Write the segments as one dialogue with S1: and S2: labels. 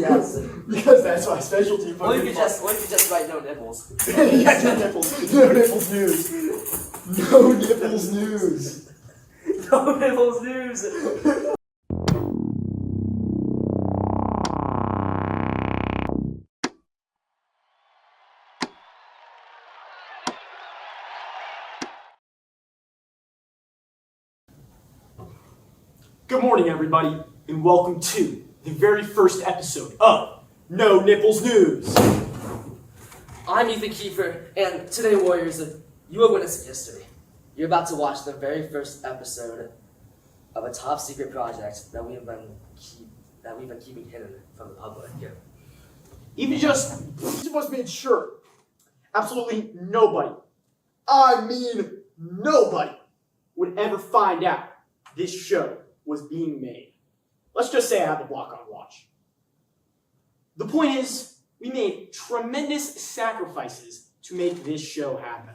S1: Yes.
S2: Because that's my specialty.
S1: Or you could just write no nipples.
S2: Yeah, no nipples. No nipples news. No nipples news.
S1: No nipples news.
S2: Good morning, everybody, and welcome to the very first episode of No Nipples News.
S1: I'm Ethan Kiefer, and today, Warriors, you are witnessing history. You're about to watch the very first episode of a top secret project that we've been keeping hidden from the public.
S2: Even just was made sure absolutely nobody, I mean nobody, would ever find out this show was being made. Let's just say I had the block on watch. The point is, we made tremendous sacrifices to make this show happen.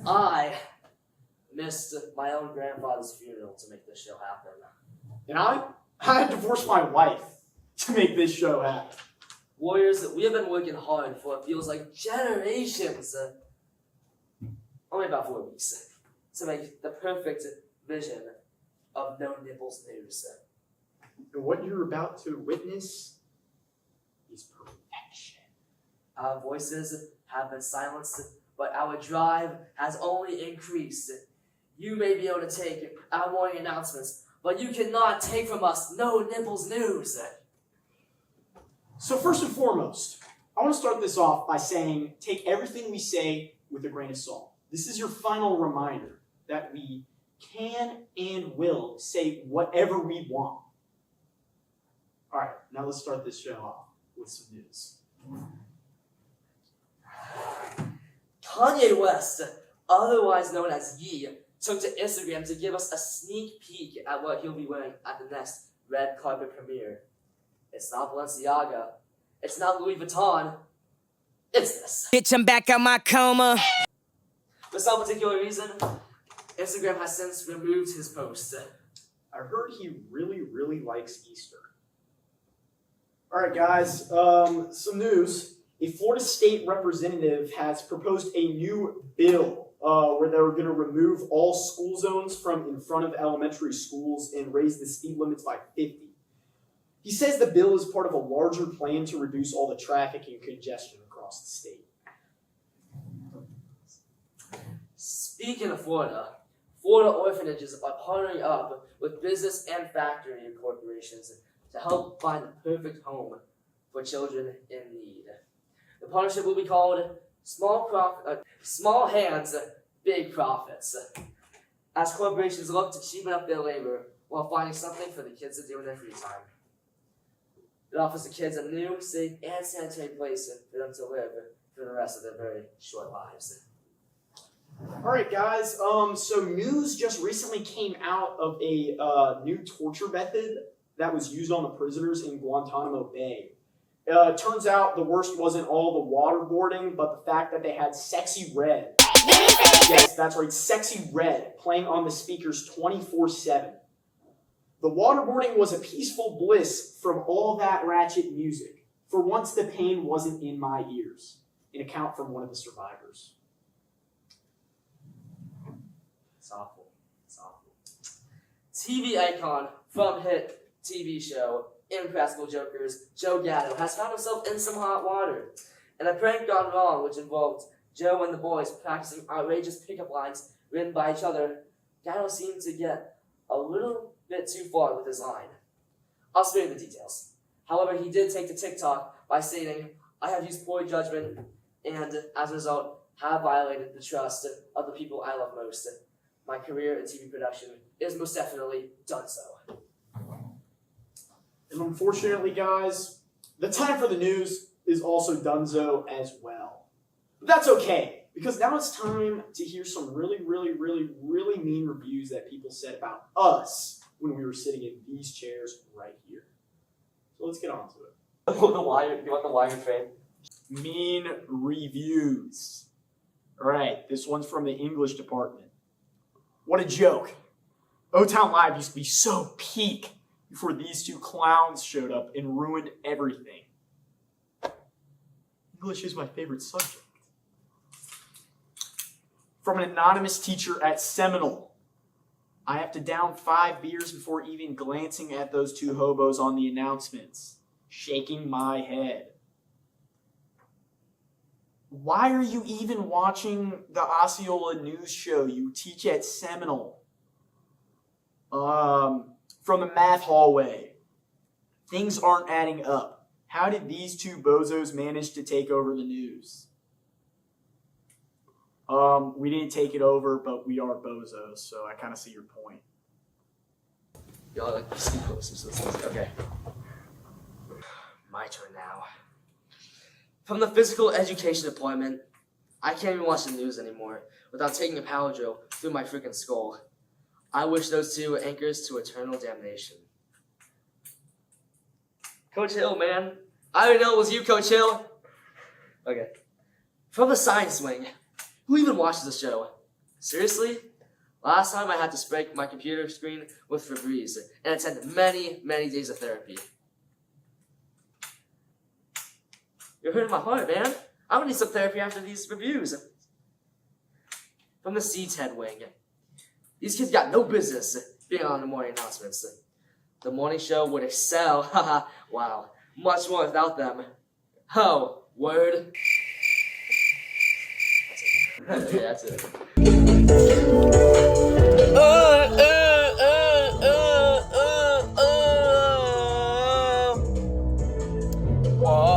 S1: I missed my own grandfather's funeral to make this show happen.
S2: And I had to divorce my wife to make this show happen.
S1: Warriors, we have been working hard for what feels like generations, only about 4 weeks, to make the perfect vision of No Nipples News.
S2: And what you're about to witness is perfection.
S1: Our voices have been silenced, but our drive has only increased. You may be able to take our morning announcements, but you cannot take from us No Nipples News.
S2: So first and foremost, I want to start this off by saying take everything we say with a grain of salt. This is your final reminder that we can and will say whatever we want. All right, now let's start this show off with some news.
S1: Kanye West, otherwise known as Ye, took to Instagram to give us a sneak peek at what he'll be wearing at the next red carpet premiere. It's not Balenciaga. It's not Louis Vuitton. It's this.
S3: Bitch, I'm back out my coma.
S1: For some particular reason, Instagram has since removed his post.
S2: I heard he really likes Easter. All right, guys, some news. A Florida state representative has proposed a new bill where they're going to remove all school zones from in front of elementary schools and raise the speed limits by 50. He says the bill is part of a larger plan to reduce all the traffic and congestion across the state.
S1: Speaking of Florida, Florida orphanages are partnering up with business and factory corporations to help find the perfect home for children in need. The partnership will be called Small Hands, Big Profits, as corporations look to cheapen up their labor while finding something for the kids to do in their free time. It offers the kids a new, safe, and sanitary place for them to live for the rest of their very short lives.
S2: All right, guys. So news just recently came out of a new torture method that was used on the prisoners in Guantanamo Bay. It turns out the worst wasn't all the waterboarding, but the fact that they had Sexy Red. Yes, that's right, Sexy Red playing on the speakers 24/7. The waterboarding was a peaceful bliss from all that ratchet music. For once, the pain wasn't in my ears. An account from one of the survivors.
S1: It's awful. It's awful. TV icon from hit TV show Impractical Jokers, Joe Gatto, has found himself in some hot water. And a prank gone wrong, which involved Joe and the boys practicing outrageous pickup lines written by each other, Gatto seemed to get a little bit too far with his line. I'll spare you the details. However, he did take to TikTok by stating, "I have used poor judgment and, as a result, have violated the trust of the people I love most. My career in TV production is most definitely done so."
S2: And unfortunately, guys, the time for the news is also donezo as well. But that's okay, because now it's time to hear some really mean reviews that people said about us when we were sitting in these chairs right here. So let's get on to it.
S1: You want the wire frame?
S2: Mean reviews. All right, this one's from the English department. What a joke. O-Town Live used to be so peak. before these two clowns showed up and ruined everything. English is my favorite subject. From an anonymous teacher at Seminole. I have to down 5 beers before even glancing at those two hobos on the announcements. Shaking my head. Why are you even watching the Osceola News show? You teach at Seminole. From the math hallway. Things aren't adding up. How did these two bozos manage to take over the news? We didn't take it over, but we are bozos, so I kind of see your point.
S1: Y'all like see closer to this. Okay. My turn now. From the physical education deployment, I can't even watch the news anymore without taking a power drill through my freaking skull. I wish those two were anchors to eternal damnation. Coach Hill, man. I didn't know it was you, Coach Hill. Okay. From the science wing. Who even watches the show? Seriously? Last time I had to spray my computer screen with Febreze and attend many, many days of therapy. You're hurting my heart, man. I'm gonna need some therapy after these reviews. From the C-10 wing. These kids got no business being on the morning announcements. The morning show would excel, haha, wow, much more without them. Oh, word. That's it.
S3: Oh.